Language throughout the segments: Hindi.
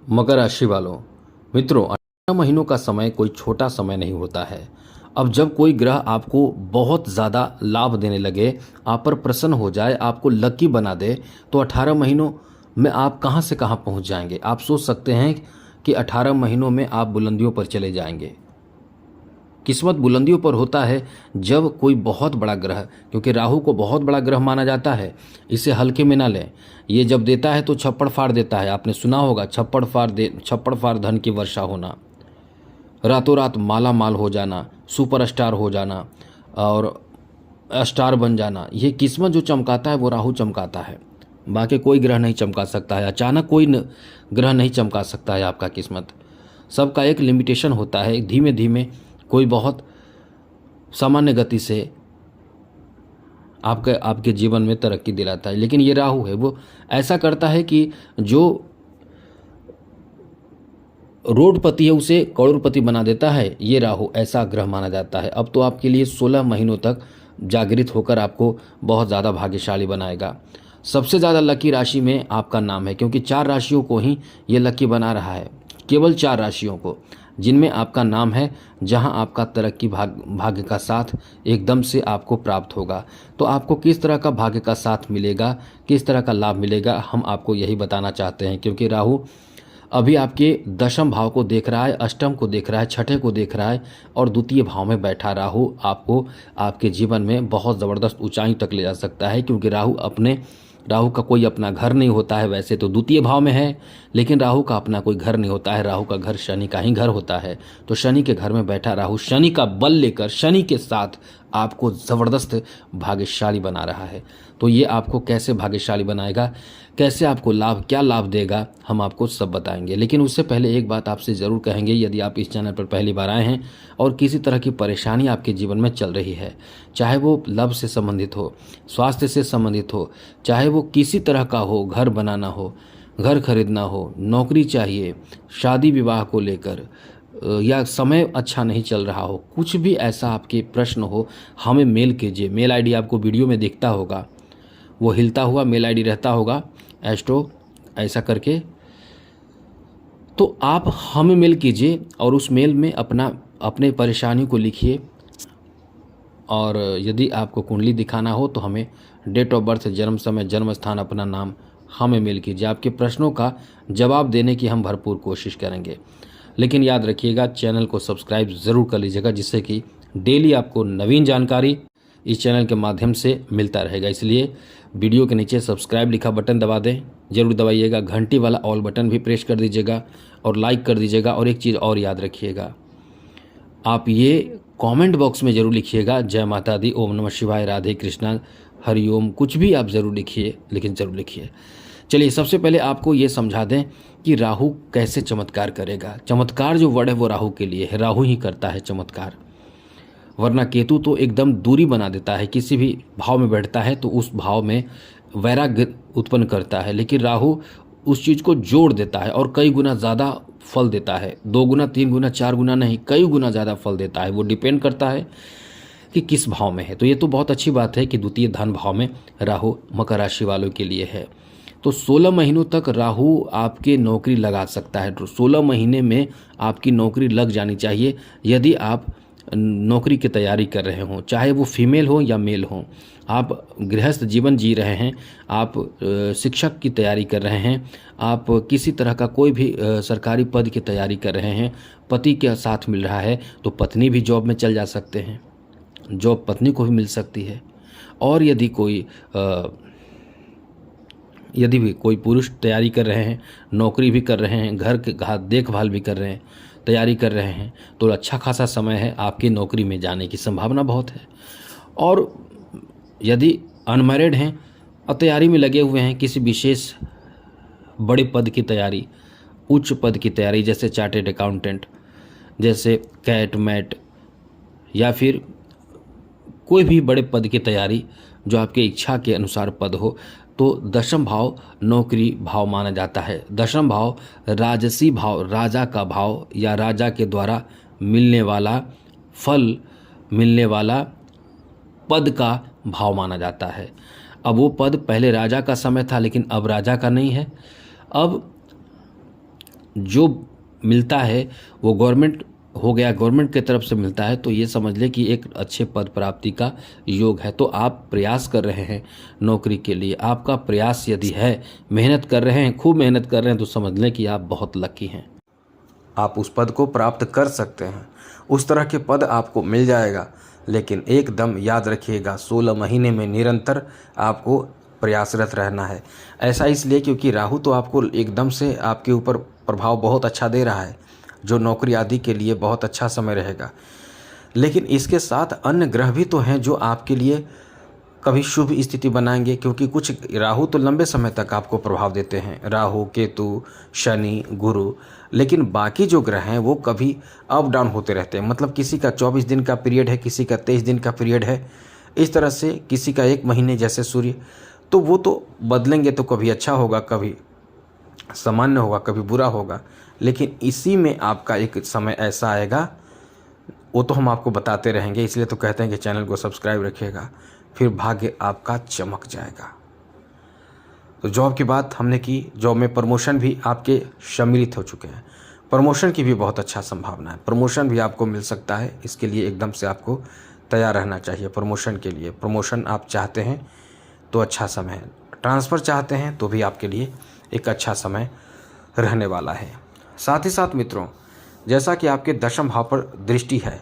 मकर राशि वालों, मित्रों, 18 महीनों का समय कोई छोटा समय नहीं होता है। अब जब कोई ग्रह आपको बहुत ज़्यादा लाभ देने लगे, आप पर प्रसन्न हो जाए, आपको लकी बना दे, तो 18 महीनों में आप कहाँ से कहाँ पहुँच जाएंगे। आप सोच सकते हैं कि 18 महीनों में आप बुलंदियों पर चले जाएंगे। किस्मत बुलंदियों पर होता है जब कोई बहुत बड़ा ग्रह, क्योंकि राहु को बहुत बड़ा ग्रह माना जाता है, इसे हल्के में ना लें। ये जब देता है तो छप्पड़ फाड़ देता है। आपने सुना होगा छप्पड़ फाड़ धन की वर्षा होना, रातों रात माला माल हो जाना, सुपरस्टार हो जाना और स्टार बन जाना। ये किस्मत जो चमकाता है वो राहु चमकाता है। बाकी कोई ग्रह नहीं चमका सकता है। अचानक कोई ग्रह नहीं चमका सकता है आपका किस्मत। सबका एक लिमिटेशन होता है। धीमे धीमे कोई बहुत सामान्य गति से आपके जीवन में तरक्की दिलाता है। लेकिन ये राहु है, वो ऐसा करता है कि जो रोडपति है उसे करोड़पति बना देता है। ये राहु ऐसा ग्रह माना जाता है। अब तो आपके लिए 16 महीनों तक जागृत होकर आपको बहुत ज़्यादा भाग्यशाली बनाएगा। सबसे ज़्यादा लकी राशि में आपका नाम है, क्योंकि 4 राशियों को ही ये लकी बना रहा है। केवल 4 राशियों को, जिनमें आपका नाम है, जहां आपका तरक्की भाग्य का साथ एकदम से आपको प्राप्त होगा। तो आपको किस तरह का भाग्य का साथ मिलेगा, किस तरह का लाभ मिलेगा, हम आपको यही बताना चाहते हैं। क्योंकि राहु अभी आपके दशम भाव को देख रहा है, अष्टम को देख रहा है, छठे को देख रहा है और द्वितीय भाव में बैठा राहु आपको आपके जीवन में बहुत ज़बरदस्त ऊंचाई तक ले जा सकता है। क्योंकि राहु का कोई अपना घर नहीं होता है। वैसे तो द्वितीय भाव में है, लेकिन राहु का अपना कोई घर नहीं होता है। राहु का घर शनि का ही घर होता है। तो शनि के घर में बैठा राहु शनि का बल लेकर शनि के साथ आपको ज़बरदस्त भाग्यशाली बना रहा है। तो ये आपको कैसे भाग्यशाली बनाएगा, कैसे आपको क्या लाभ देगा, हम आपको सब बताएंगे। लेकिन उससे पहले एक बात आपसे ज़रूर कहेंगे, यदि आप इस चैनल पर पहली बार आए हैं और किसी तरह की परेशानी आपके जीवन में चल रही है, चाहे वो लव से संबंधित हो, स्वास्थ्य से संबंधित हो, चाहे वो किसी तरह का हो, घर बनाना हो, घर खरीदना हो, नौकरी चाहिए, शादी विवाह को लेकर, या समय अच्छा नहीं चल रहा हो, कुछ भी ऐसा आपके प्रश्न हो, हमें मेल कीजिए। मेल आईडी आपको वीडियो में दिखता होगा, वो हिलता हुआ मेल आईडी रहता होगा, एस्ट्रो ऐसा करके। तो आप हमें मेल कीजिए और उस मेल में अपने परेशानी को लिखिए। और यदि आपको कुंडली दिखाना हो तो हमें डेट ऑफ बर्थ, जन्म समय, जन्म स्थान, अपना नाम हमें मेल कीजिए। आपके प्रश्नों का जवाब देने की हम भरपूर कोशिश करेंगे। लेकिन याद रखिएगा, चैनल को सब्सक्राइब ज़रूर कर लीजिएगा, जिससे कि डेली आपको नवीन जानकारी इस चैनल के माध्यम से मिलता रहेगा। इसलिए वीडियो के नीचे सब्सक्राइब लिखा बटन दबा दें, ज़रूर दबाइएगा। घंटी वाला ऑल बटन भी प्रेस कर दीजिएगा और लाइक कर दीजिएगा। और एक चीज़ और याद रखिएगा, आप ये कमेंट बॉक्स में ज़रूर लिखिएगा, जय माता दी, ओम नमः शिवाय, राधे कृष्णा, हरिओम, कुछ भी आप ज़रूर लिखिए, लेकिन ज़रूर लिखिए। चलिए, सबसे पहले आपको ये समझा दें कि राहु कैसे चमत्कार करेगा। चमत्कार जो वर्ड है वो राहु के लिए है, राहु ही करता है चमत्कार। वरना केतु तो एकदम दूरी बना देता है, किसी भी भाव में बैठता है तो उस भाव में वैराग्य उत्पन्न करता है। लेकिन राहु उस चीज़ को जोड़ देता है और कई गुना ज़्यादा फल देता है। 2 गुना, 3 गुना, 4 गुना नहीं, कई गुना ज़्यादा फल देता है। वो डिपेंड करता है कि किस भाव में है। तो ये तो बहुत अच्छी बात है कि द्वितीय धन भाव में राहु मकर राशि वालों के लिए है। तो 16 महीनों तक राहु आपके नौकरी लगा सकता है। तो 16 महीने में आपकी नौकरी लग जानी चाहिए। यदि आप नौकरी की तैयारी कर रहे हों, चाहे वो फीमेल हो या मेल हो, आप गृहस्थ जीवन जी रहे हैं, आप शिक्षक की तैयारी कर रहे हैं, आप किसी तरह का कोई भी सरकारी पद की तैयारी कर रहे हैं, पति के साथ मिल रहा है तो पत्नी भी जॉब में चल जा सकते हैं, जॉब पत्नी को भी मिल सकती है। और यदि भी कोई पुरुष तैयारी कर रहे हैं, नौकरी भी कर रहे हैं, घर के देखभाल भी कर रहे हैं, तैयारी कर रहे हैं, तो अच्छा खासा समय है आपकी नौकरी में जाने की संभावना बहुत है। और यदि अनमैरिड हैं और तैयारी में लगे हुए हैं, किसी विशेष बड़े पद की तैयारी, उच्च पद की तैयारी, जैसे चार्टेड अकाउंटेंट, जैसे कैट मैट, या फिर कोई भी बड़े पद की तैयारी जो आपके इच्छा के अनुसार पद हो, तो दशम भाव नौकरी भाव माना जाता है। दशम भाव राजसी भाव, राजा का भाव, या राजा के द्वारा मिलने वाला फल, मिलने वाला पद का भाव माना जाता है। अब वो पद पहले राजा का समय था, लेकिन अब राजा का नहीं है। अब जो मिलता है वो गवर्नमेंट हो गया, गवर्नमेंट की तरफ से मिलता है, तो ये समझ ले कि एक अच्छे पद प्राप्ति का योग है। तो आप प्रयास कर रहे हैं नौकरी के लिए, आपका प्रयास यदि है, मेहनत कर रहे हैं, खूब मेहनत कर रहे हैं, तो समझ लें कि आप बहुत लकी हैं। आप उस पद को प्राप्त कर सकते हैं, उस तरह के पद आपको मिल जाएगा। लेकिन एकदम याद रखिएगा, 16 महीने में निरंतर आपको प्रयासरत रहना है। ऐसा इसलिए क्योंकि राहु तो आपको एकदम से आपके ऊपर प्रभाव बहुत अच्छा दे रहा है, जो नौकरी आदि के लिए बहुत अच्छा समय रहेगा। लेकिन इसके साथ अन्य ग्रह भी तो हैं जो आपके लिए कभी शुभ स्थिति बनाएंगे, क्योंकि कुछ राहु तो लंबे समय तक आपको प्रभाव देते हैं, राहु, केतु, शनि, गुरु। लेकिन बाकी जो ग्रह हैं वो कभी अप डाउन होते रहते हैं। मतलब किसी का 24 दिन का पीरियड है, किसी का 23 दिन का पीरियड है, इस तरह से किसी का 1 महीने, जैसे सूर्य। तो वो तो बदलेंगे, तो कभी अच्छा होगा, कभी सामान्य होगा, कभी बुरा होगा। लेकिन इसी में आपका एक समय ऐसा आएगा, वो तो हम आपको बताते रहेंगे। इसलिए तो कहते हैं कि चैनल को सब्सक्राइब रखिएगा, फिर भाग्य आपका चमक जाएगा। तो जॉब की बात हमने की, जॉब में प्रमोशन भी आपके सम्मिलित हो चुके हैं। प्रमोशन की भी बहुत अच्छा संभावना है, प्रमोशन भी आपको मिल सकता है। इसके लिए एकदम से आपको तैयार रहना चाहिए। प्रमोशन के लिए, प्रमोशन आप चाहते हैं तो अच्छा समय है, ट्रांसफ़र चाहते हैं तो भी आपके लिए एक अच्छा समय रहने वाला है। साथ ही साथ मित्रों, जैसा कि आपके दशम भाव पर दृष्टि है,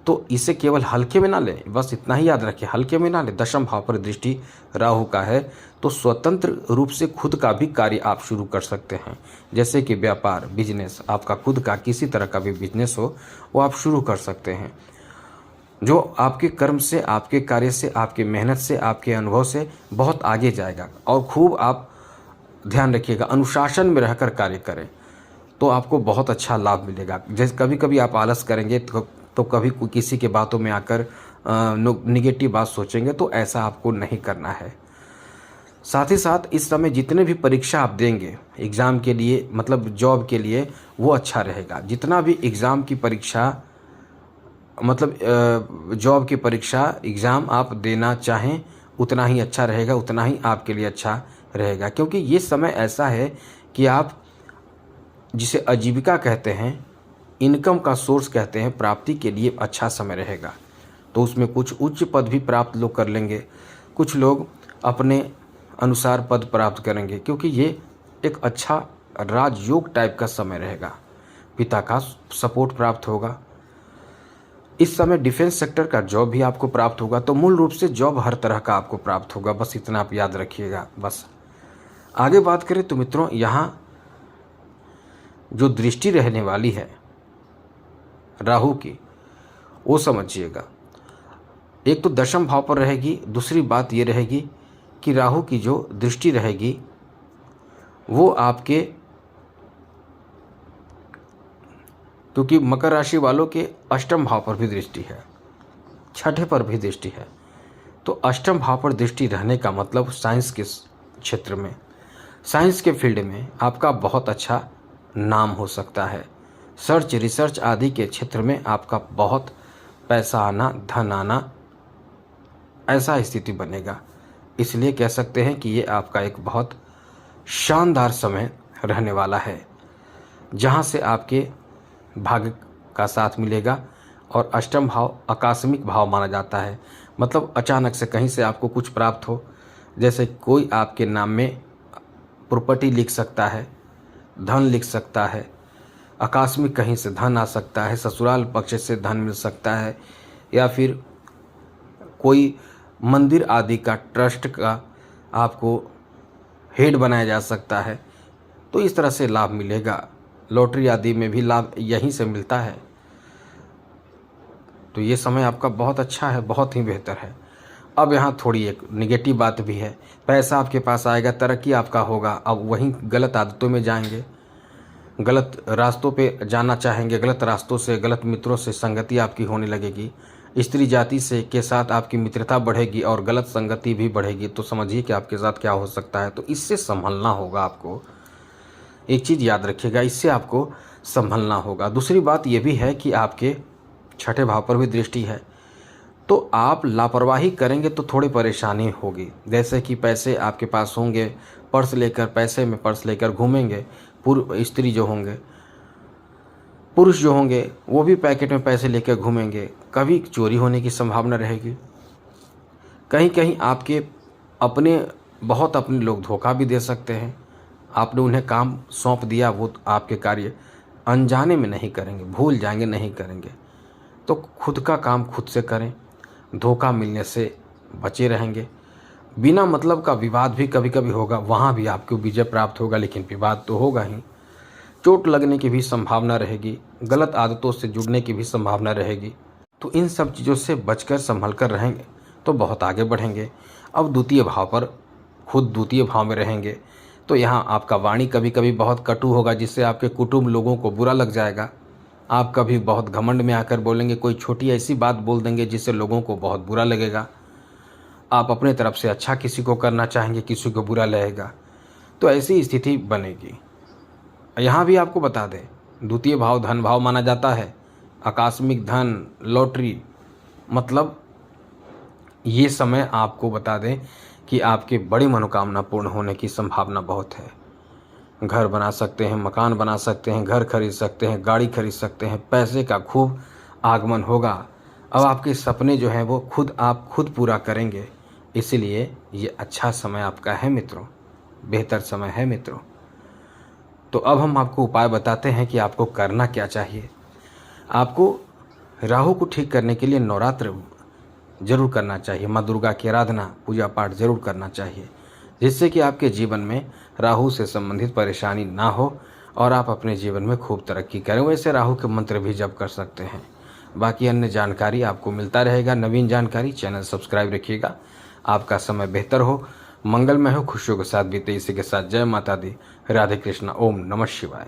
तो इसे केवल हल्के में ना लें, बस इतना ही याद रखें, हल्के में ना लें। दशम भाव पर दृष्टि राहु का है, तो स्वतंत्र रूप से खुद का भी कार्य आप शुरू कर सकते हैं। जैसे कि व्यापार, बिजनेस, आपका खुद का किसी तरह का भी बिजनेस हो, वो आप शुरू कर सकते हैं, जो आपके कर्म से, आपके कार्य से, आपकी मेहनत से, आपके अनुभव से बहुत आगे जाएगा। और खूब आप ध्यान रखिएगा, अनुशासन में रहकर कार्य करें, तो आपको बहुत अच्छा लाभ मिलेगा। जैसे कभी कभी आप आलस करेंगे तो कभी किसी के बातों में आकर निगेटिव बात सोचेंगे, तो ऐसा आपको नहीं करना है। साथ ही साथ इस समय जितने भी परीक्षा आप देंगे एग्ज़ाम के लिए, मतलब जॉब के लिए, वो अच्छा रहेगा। जितना भी एग्ज़ाम की परीक्षा, मतलब जॉब की परीक्षा, एग्ज़ाम आप देना चाहें, उतना ही अच्छा रहेगा, उतना ही आपके लिए अच्छा रहेगा। क्योंकि ये समय ऐसा है कि आप जिसे आजीविका कहते हैं, इनकम का सोर्स कहते हैं, प्राप्ति के लिए अच्छा समय रहेगा। तो उसमें कुछ उच्च पद भी प्राप्त लोग कर लेंगे, कुछ लोग अपने अनुसार पद प्राप्त करेंगे, क्योंकि ये एक अच्छा राजयोग टाइप का समय रहेगा। पिता का सपोर्ट प्राप्त होगा। इस समय डिफेंस सेक्टर का जॉब भी आपको प्राप्त होगा। तो मूल रूप से जॉब हर तरह का आपको प्राप्त होगा, बस इतना आप याद रखिएगा। बस आगे बात करें तो मित्रों, यहाँ जो दृष्टि रहने वाली है राहु की, वो समझिएगा, एक तो दशम भाव पर रहेगी, दूसरी बात ये रहेगी कि राहु की जो दृष्टि रहेगी वो आपके, क्योंकि मकर राशि वालों के अष्टम भाव पर भी दृष्टि है, छठे पर भी दृष्टि है, तो अष्टम भाव पर दृष्टि रहने का मतलब साइंस के क्षेत्र में, साइंस के फील्ड में आपका बहुत अच्छा नाम हो सकता है। सर्च, रिसर्च आदि के क्षेत्र में आपका बहुत पैसा आना, धन आना, ऐसा स्थिति बनेगा। इसलिए कह सकते हैं कि ये आपका एक बहुत शानदार समय रहने वाला है, जहाँ से आपके भाग्य का साथ मिलेगा। और अष्टम भाव आकस्मिक भाव माना जाता है, मतलब अचानक से कहीं से आपको कुछ प्राप्त हो। जैसे कोई आपके नाम में प्रॉपर्टी लिख सकता है, धन लिख सकता है, आकस्मिक कहीं से धन आ सकता है, ससुराल पक्ष से धन मिल सकता है, या फिर कोई मंदिर आदि का ट्रस्ट का आपको हेड बनाया जा सकता है। तो इस तरह से लाभ मिलेगा। लॉटरी आदि में भी लाभ यहीं से मिलता है। तो ये समय आपका बहुत अच्छा है, बहुत ही बेहतर है। अब यहाँ थोड़ी एक निगेटिव बात भी है। पैसा आपके पास आएगा, तरक्की आपका होगा, अब वहीं गलत आदतों में जाएंगे, गलत रास्तों पे जाना चाहेंगे, गलत रास्तों से, गलत मित्रों से संगति आपकी होने लगेगी, स्त्री जाति से के साथ आपकी मित्रता बढ़ेगी और गलत संगति भी बढ़ेगी। तो समझिए कि आपके साथ क्या हो सकता है। तो इससे संभलना होगा आपको। एक चीज़ याद रखिएगा, इससे आपको संभलना होगा। दूसरी बात यह भी है कि आपके छठे भाव पर भी दृष्टि है, तो आप लापरवाही करेंगे तो थोड़ी परेशानी होगी। जैसे कि पैसे आपके पास होंगे, पर्स लेकर, पैसे में पर्स लेकर घूमेंगे, स्त्री जो होंगे, पुरुष जो होंगे, वो भी पैकेट में पैसे लेकर घूमेंगे। कभी चोरी होने की संभावना रहेगी। कहीं कहीं आपके बहुत अपने लोग धोखा भी दे सकते हैं। आपने उन्हें काम सौंप दिया, वो आपके कार्य अनजाने में नहीं करेंगे, भूल जाएंगे, नहीं करेंगे। तो खुद का काम खुद से करें, धोखा मिलने से बचे रहेंगे। बिना मतलब का विवाद भी कभी कभी होगा, वहाँ भी आपको विजय प्राप्त होगा, लेकिन विवाद तो होगा ही। चोट लगने की भी संभावना रहेगी, गलत आदतों से जुड़ने की भी संभावना रहेगी। तो इन सब चीज़ों से बचकर संभल कर रहेंगे तो बहुत आगे बढ़ेंगे। अब द्वितीय भाव में रहेंगे तो यहाँ आपका वाणी कभी कभी बहुत कटु होगा, जिससे आपके कुटुंब लोगों को बुरा लग जाएगा। आप कभी बहुत घमंड में आकर बोलेंगे, कोई छोटी ऐसी बात बोल देंगे जिससे लोगों को बहुत बुरा लगेगा। आप अपने तरफ से अच्छा किसी को करना चाहेंगे, किसी को बुरा लगेगा, तो ऐसी स्थिति बनेगी। यहाँ भी आपको बता दें, द्वितीय भाव धन भाव माना जाता है। आकस्मिक धन, लॉटरी, मतलब ये समय आपको बता दें कि आपके बड़ी मनोकामना पूर्ण होने की संभावना बहुत है। घर बना सकते हैं, मकान बना सकते हैं, घर खरीद सकते हैं, गाड़ी खरीद सकते हैं, पैसे का खूब आगमन होगा। अब आपके सपने जो हैं वो आप खुद पूरा करेंगे। इसलिए ये अच्छा समय आपका है मित्रों, बेहतर समय है मित्रों। तो अब हम आपको उपाय बताते हैं कि आपको करना क्या चाहिए। आपको राहु को ठीक करने के लिए नवरात्र जरूर करना चाहिए, माँ दुर्गा की आराधना, पूजा पाठ जरूर करना चाहिए, जिससे कि आपके जीवन में राहु से संबंधित परेशानी ना हो और आप अपने जीवन में खूब तरक्की करें। वैसे राहु के मंत्र भी जप कर सकते हैं। बाकी अन्य जानकारी आपको मिलता रहेगा। नवीन जानकारी, चैनल सब्सक्राइब रखिएगा। आपका समय बेहतर हो, मंगलमय हो, खुशियों के साथ बीते। इसी के साथ जय माता दी, राधे कृष्णा, ओम नमः शिवाय।